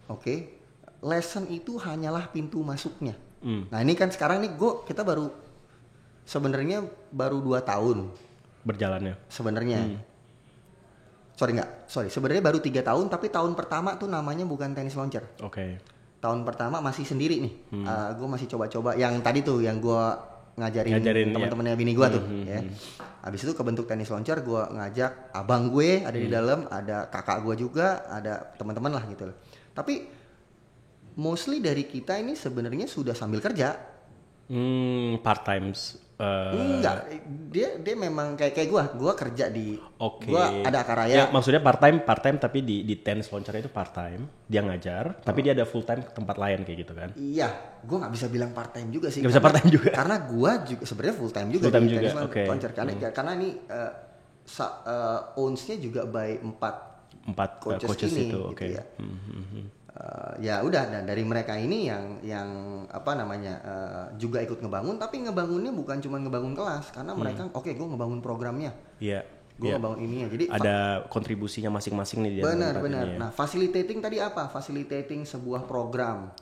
Oke. Lesson itu hanyalah pintu masuknya. Nah ini kan sekarang nih kita sebenarnya baru 2 tahun berjalannya. Sebenarnya. Sebenarnya baru 3 tahun, tapi tahun pertama tuh namanya bukan tenis launcher. Tahun pertama masih sendiri nih. Gue masih coba-coba yang tadi tuh yang gue ngajarin teman-temannya bini gue tuh. Ya. Habis itu kebentuk tenis launcher, gue ngajak abang gue ada di dalam, ada kakak gue juga, ada teman-teman lah gitu loh. Tapi mostly dari kita ini sebenarnya sudah sambil kerja. Part time. Enggak, dia memang kayak gue kerja di, gue ada Akaraya. Ya, maksudnya part time tapi di tenis launcher itu part time, dia ngajar, tapi dia ada full time ke tempat lain kayak gitu kan? Iya, gue nggak bisa bilang part time juga sih. Nggak bisa part time juga. Karena gue juga sebenarnya full time juga di tenis launcher, karena ini owns-nya juga by 4 coaches ini, itu, gitu ya. Ya udah, dan dari mereka ini yang juga ikut ngebangun, tapi ngebangunnya bukan cuma ngebangun kelas, karena mereka gue ngebangun programnya, gue ngebangun ininya, jadi ada kontribusinya masing-masing nih dia. Benar. Nah facilitating tadi apa? Facilitating sebuah program.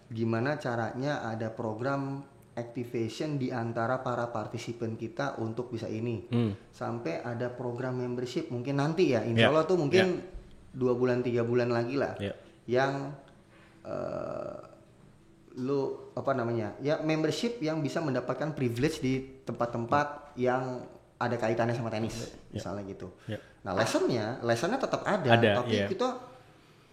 Gimana caranya ada program activation di antara para partisipan kita untuk bisa ini, sampai ada program membership mungkin nanti ya, insya Allah tuh mungkin 2 bulan 3 bulan lagi lah. Yang membership yang bisa mendapatkan privilege di tempat-tempat yang ada kaitannya sama tenis, misalnya gitu. Nah lessonnya tetap ada, tapi kita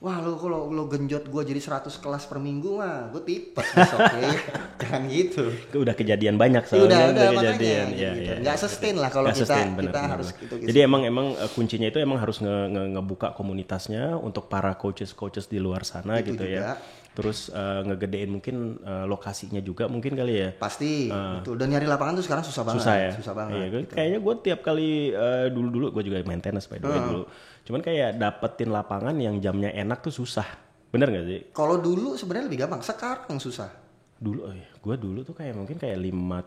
kalau lo genjot gue jadi 100 kelas per minggu mah gue tipes besok ya. Jangan gitu. Udah kejadian banyak soalnya. Udah kejadian. Gitu. Nggak sustain lah kalau kita harus gitu. Jadi emang kuncinya itu emang harus ngebuka komunitasnya untuk para coaches di luar sana itu gitu juga. Ya. Terus ngegedein mungkin lokasinya juga mungkin kali ya. Pasti. Betul. Dan nyari lapangan tuh sekarang susah banget. Susah banget. Iya, gitu. Kayaknya gue tiap kali dulu gue juga main tenis by the way dulu. Cuman kayak dapetin lapangan yang jamnya enak tuh susah. Bener gak sih? Kalau dulu sebenarnya lebih gampang. Sekarang susah. Gue dulu tuh mungkin 5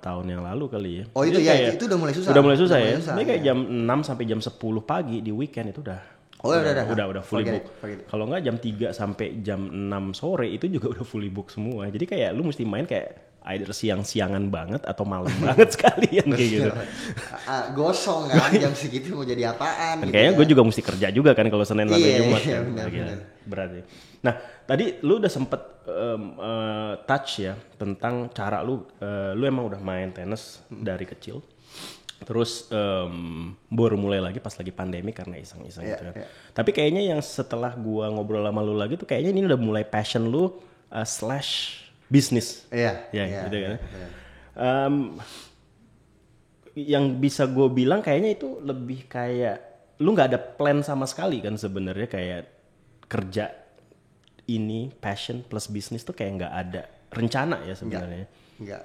tahun yang lalu kali ya. Itu itu udah mulai susah. Udah mulai susah ya. Ini kayak jam 6 sampai jam 10 pagi di weekend itu udah Oh, udah fully Forget book. it. Kalau nggak jam 3 sampai jam 6 sore itu juga udah fully book semua. Jadi kayak lu mesti main kayak either siang-siangan banget atau malam banget sekalian kayak gitu. Gosong kan jam segitu mau jadi apaan Dan gitu kayaknya kan. gue juga mesti kerja juga kan kalau Senin sampai Iya, Jumat iya, kan. benar, Gila, benar. berat ya. Nah, tadi lu udah sempet touch ya tentang cara lu emang udah main tenis dari kecil. Terus baru mulai lagi pas lagi pandemi karena iseng-iseng gitu kan. Tapi kayaknya yang setelah gua ngobrol sama lu lagi tuh kayaknya ini udah mulai passion lu slash bisnis. Iya. Gitu kan. Yang bisa gue bilang kayaknya itu lebih kayak lu nggak ada plan sama sekali kan sebenarnya, kayak kerja ini passion plus bisnis tuh kayak nggak ada rencana ya sebenarnya. Enggak.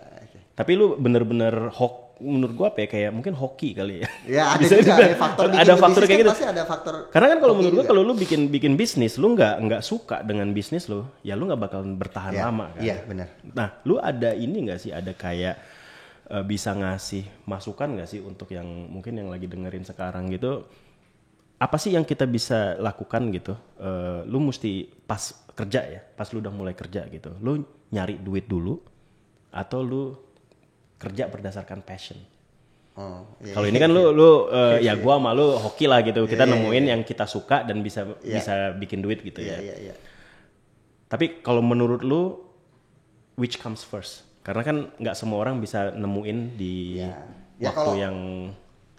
Tapi lu bener-bener menurut gua apa ya, kayak mungkin hoki kali ya. Ya ada Bisa juga ada faktor bikin ada faktor bisnis kayak kan gitu. pasti ada faktor. Karena kan kalau hoki menurut gua juga. kalau lu bikin bisnis lu nggak suka dengan bisnis lu, ya lu nggak bakalan bertahan lama kan. Iya, benar. Nah, lu ada ini nggak sih, ada kayak bisa ngasih masukan nggak sih untuk yang mungkin yang lagi dengerin sekarang gitu? Apa sih yang kita bisa lakukan gitu? Lu mesti pas kerja ya, pas lu udah mulai kerja gitu, lu nyari duit dulu atau lu kerja berdasarkan passion? Kalau ini kan lu ya gua sama lu hoki lah gitu. Kita nemuin yang kita suka dan bisa bikin duit gitu ya. Iya. Tapi kalau menurut lu which comes first? Karena kan nggak semua orang bisa nemuin di waktu yang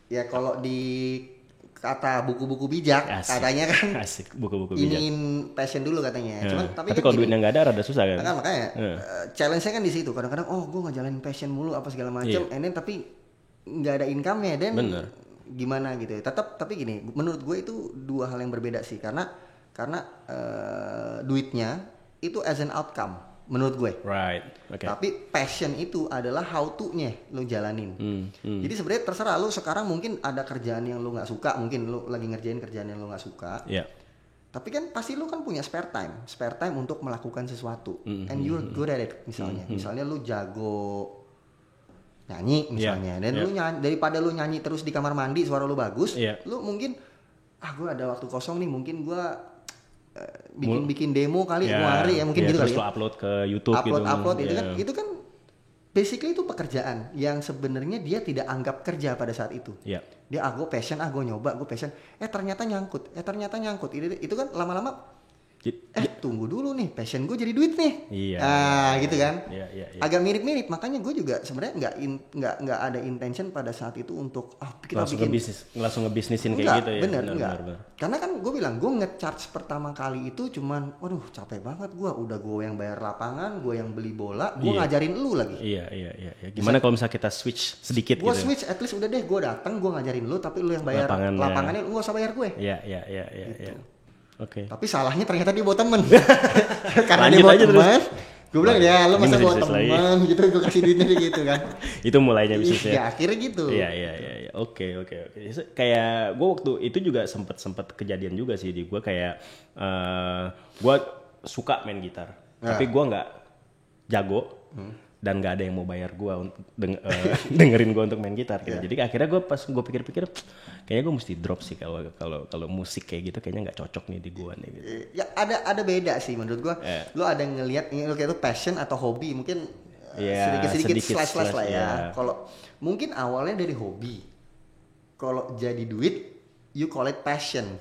ya kalau di kata buku-buku bijak katanya kan asik buku-buku bijak. Iniin passion dulu katanya. Cuman Tapi kan kalau gini, duitnya nggak ada rada susah kan? makanya challenge-nya kan di situ. Kadang-kadang gue ngejalanin passion mulu apa segala macam, and then tapi nggak ada income-nya, dan gimana gitu ya. Tapi gini, menurut gue itu dua hal yang berbeda sih, karena duitnya itu as an outcome menurut gue. Right. Okay. Tapi passion itu adalah how to-nya lo jalanin. Jadi sebenarnya terserah lo sekarang mungkin ada kerjaan yang lo nggak suka, mungkin lo lagi ngerjain kerjaan yang lo nggak suka. Yeah. Tapi kan pasti lo kan punya spare time untuk melakukan sesuatu. And you're good at it misalnya lo jago nyanyi misalnya, dan lo nyanyi, daripada lo nyanyi terus di kamar mandi suara lo bagus, lo mungkin gue ada waktu kosong nih, mungkin gue bikin demo kali hari ya, mungkin gitu terus kali lo upload ke YouTube upload itu kan basically itu pekerjaan yang sebenarnya dia tidak anggap kerja pada saat itu. Dia gue passion, gue nyoba, gue passion, ternyata nyangkut itu kan lama-lama tunggu dulu nih, passion gue jadi duit nih. Gitu kan. Agak mirip-mirip, makanya gue juga sebenarnya nggak ada intention pada saat itu untuk kita langsung ngebisnisin kayak gitu ya. Bener. Karena kan gue bilang gue nge-charge pertama kali itu cuman waduh capek banget gue yang bayar lapangan, gue yang beli bola, gue ngajarin lu lagi. Iya. Gimana kalau misalnya kita switch sedikit gitu? Gue switch, at least udah deh gue datang, gue ngajarin lu, tapi lu yang bayar lapangannya, lu gak usah bayar gue. Iya. Gitu. Oke. Tapi salahnya ternyata dia bawa temen. Karena dia bawa temen, gue bilang ya lo masa bawa temen gitu, gue kasih duitnya gitu kan. Itu mulainya bisnisnya. Iya, akhirnya gitu. Iya. Oke. Kayak gue waktu itu juga sempet kejadian juga sih di gue, kayak gue suka main gitar, tapi gue nggak jago. Dan nggak ada yang mau bayar gue dengerin gue untuk main gitar gitu. Jadi akhirnya gue pas gue pikir-pikir kayaknya gue mesti drop sih kalau musik kayak gitu, kayaknya nggak cocok nih di gue nih gitu. Ya ada beda sih menurut gue. Lo ada ngelihat lo kayak itu passion atau hobi, mungkin sedikit slash lah ya. Kalau mungkin awalnya dari hobi, kalau jadi duit you call it passion.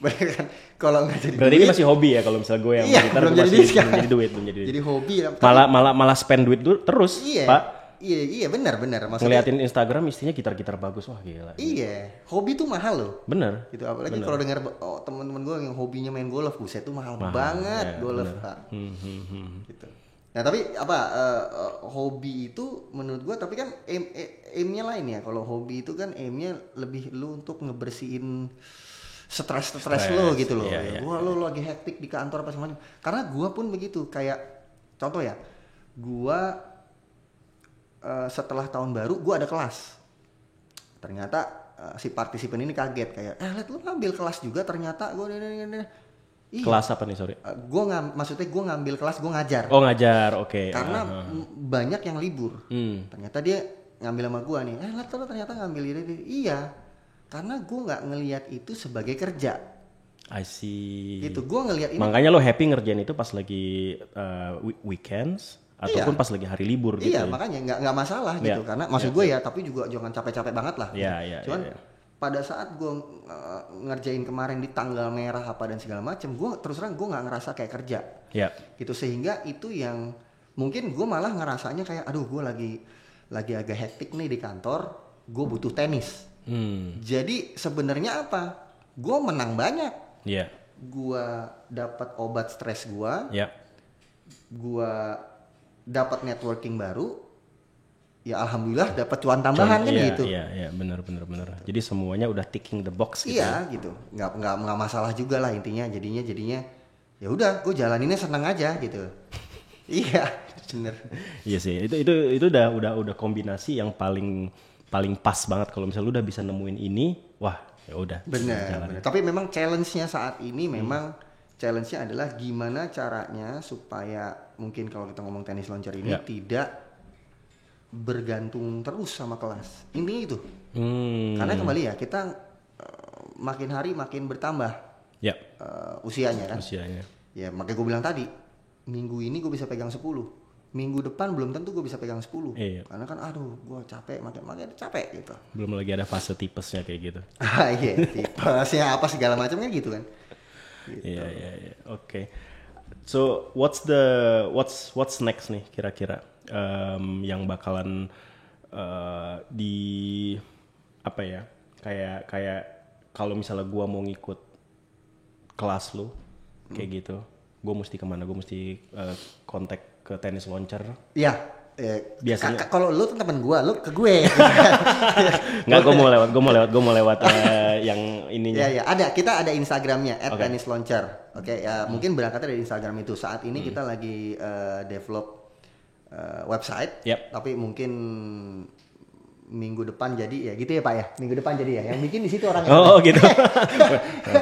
Kan kalau nggak jadi berarti duit, ini masih hobi ya. Kalau misalnya gue yang gitar belum masih jadi duit. Jadi hobi malah spend duit terus, Pak. Iya benar maksudnya. Ngeliatin Instagram istrinya gitar hobagus, wah gila. Iya, hobi tuh mahal loh. Bener. Gitu, apalagi kalau dengar teman-teman gue yang hobinya main golf, buset tuh mahal banget golf. Gitu. Nah tapi hobi itu menurut gue, tapi kan aimnya lain ya. Kalau hobi itu kan aimnya lebih lu untuk ngebersihin stres lo gitu loh. Lo lagi hektik di kantor apa semuanya. Karena gue pun begitu, kayak contoh ya, gue setelah tahun baru gue ada kelas. Ternyata si partisipan ini kaget, kayak lihat lu ngambil kelas juga, ternyata gue kelas apa nih, sorry? Maksudnya gue ngambil kelas, gue ngajar. Oh ngajar, oke. Karena banyak yang libur. Ternyata dia ngambil sama gue nih, lihat lu ternyata ngambil ini. Iya. Karena gue nggak ngelihat itu sebagai kerja. I see. Gitu, gue ngelihat ini. Makanya lo happy ngerjain itu pas lagi weekends ataupun pas lagi hari libur gitu. Iya, makanya nggak masalah gitu, karena maksud gue ya, tapi juga jangan capek-capek banget lah. Iya. Cuman pada saat gue ngerjain kemarin di tanggal merah apa dan segala macem, gue terus terang gue nggak ngerasa kayak kerja. Iya. Gitu, sehingga itu yang mungkin gue malah ngerasanya kayak, aduh gue lagi agak hektik nih di kantor, gue butuh tenis. Jadi sebenarnya apa? Gue menang banyak. Iya. Gue dapat obat stres gue. Iya. Gue dapat networking baru. Ya alhamdulillah dapat cuan tambahan kan gitu. Iya, benar. Jadi semuanya udah ticking the box gitu. Iya gitu. Nggak masalah juga lah intinya. Jadinya ya udah, gue jalaninnya senang aja gitu. Iya, bener. Iya sih. Itu udah kombinasi yang paling pas banget kalau misalnya lu udah bisa nemuin ini, wah ya udah. Bener. Tapi memang challenge-nya saat ini challenge-nya adalah gimana caranya supaya mungkin kalau kita ngomong tenis launcher ini tidak bergantung terus sama kelas. Intinya itu. Karena kembali ya, kita makin hari makin bertambah usianya kan. Ya makanya gue bilang tadi, minggu ini gue bisa pegang 10. Minggu depan belum tentu gue bisa pegang 10. Iya. Karena kan gue capek, makin capek gitu. Belum lagi ada fase tipesnya kayak gitu. Iya, tipesnya apa segala macamnya gitu kan. Gitu. Iya. Oke. So what's next nih kira-kira yang bakalan di apa ya? Kayak kalau misalnya gua mau ngikut kelas lu kayak gitu, gua mesti kemana? Gua mesti kontak ke Tennis Launcher. Iya. Biasanya kalau lu tuh temen gue, lu ke gue. Nggak, gue mau lewat yang ininya. Iya, kita ada Instagramnya @tennislauncher. Oke, ya mungkin berangkatnya dari Instagram itu. Saat ini kita lagi develop website, tapi mungkin minggu depan jadi ya gitu ya Pak ya. Minggu depan jadi ya. Yang bikin di situ orangnya. Oh gitu.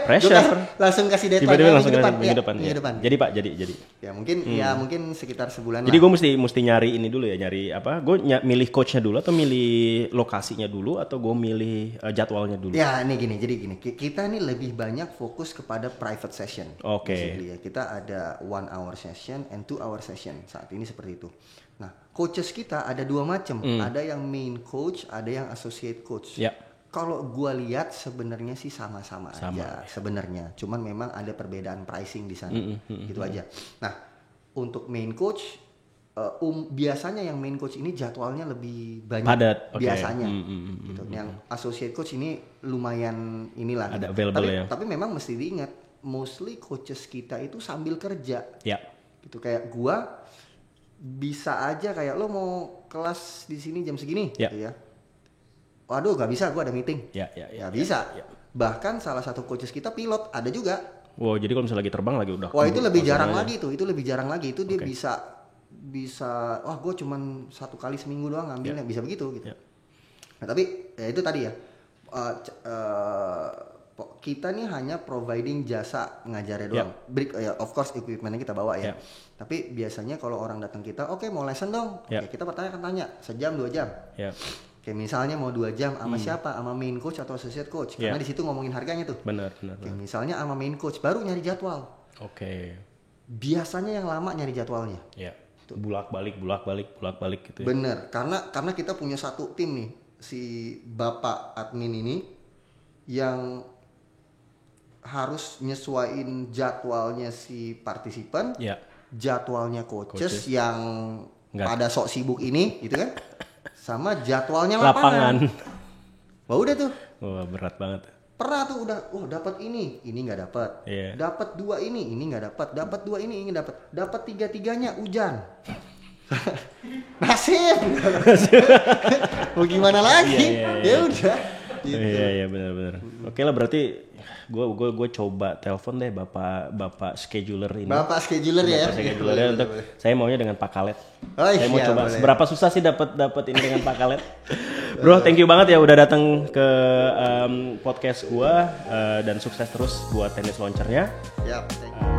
Pressure. Langsung kasih deadline. Tiba-tiba langsung minggu depan. depan. Jadi Pak, jadi. Ya mungkin sekitar sebulan. Jadi gue mesti nyari ini dulu ya, nyari apa? Gue milih coachnya dulu atau milih lokasinya dulu atau gue milih jadwalnya dulu? Ya ini gini. Kita nih lebih banyak fokus kepada private session. Oke. Ya. Kita ada 1 hour session and 2 hour session saat ini seperti itu. Nah, coaches kita ada 2 macam. Ada yang main coach, ada yang associate coach. Ya. Kalau gue lihat sebenarnya sih sama-sama aja sebenarnya. Cuman memang ada perbedaan pricing di sana. Gitu aja. Nah, untuk main coach biasanya yang main coach ini jadwalnya lebih banyak. Padat. Biasanya. Gitu. Yang associate coach ini lumayan inilah. Ada available ya. Tapi memang mesti diingat, mostly coaches kita itu sambil kerja. Ya. Gitu kayak gua bisa aja kayak lo mau kelas di sini jam segini gitu ya. Waduh, gak bisa, gua ada meeting. Ya bisa. Bahkan salah satu coaches kita pilot, ada juga. Wow, jadi kalau misalnya lagi terbang lagi udah. Wah, itu lebih jarang lagi tuh. Itu lebih jarang lagi. Itu dia bisa wah gue cuman 1 kali seminggu doang ngambilnya, bisa begitu gitu. Nah, tapi ya itu tadi ya. Kita nih hanya providing jasa ngajarnya doang. Of course equipmentnya kita bawa ya. Tapi biasanya kalau orang datang kita, oke, mau lesson dong. Ya, kita tanya sejam 2 jam. Kayak misalnya mau 2 jam sama siapa? Sama main coach atau associate coach? Karena di situ ngomongin harganya tuh. Benar. Kayak misalnya sama main coach baru nyari jadwal. Biasanya yang lama nyari jadwalnya. Bulak-balik gitu ya. Bener, karena kita punya satu tim nih, si bapak admin ini yang harus nyesuaiin jadwalnya si partisipan, jadwalnya coaches yang pada sok sibuk ini, gitu kan, sama jadwalnya lapangan. Wah udah tuh. Wah berat banget. Pernah tuh udah, dapat ini nggak dapat, dapat 2 ini nggak dapat 2 ini dapat 3-3-nya hujan. Nasib. Mau gimana lagi? Ya udah. Gitu. Iya benar. Oke lah, berarti gue coba telepon deh bapak scheduler ini. Bapak scheduler ya. Untuk saya maunya dengan Pak Kalet. Saya mau iya, coba boleh. seberapa susah sih dapat ini dengan Pak Kalet. Bro, thank you banget ya udah datang ke podcast gue dan sukses terus buat Tennis Launcher-nya. Yap, thank you.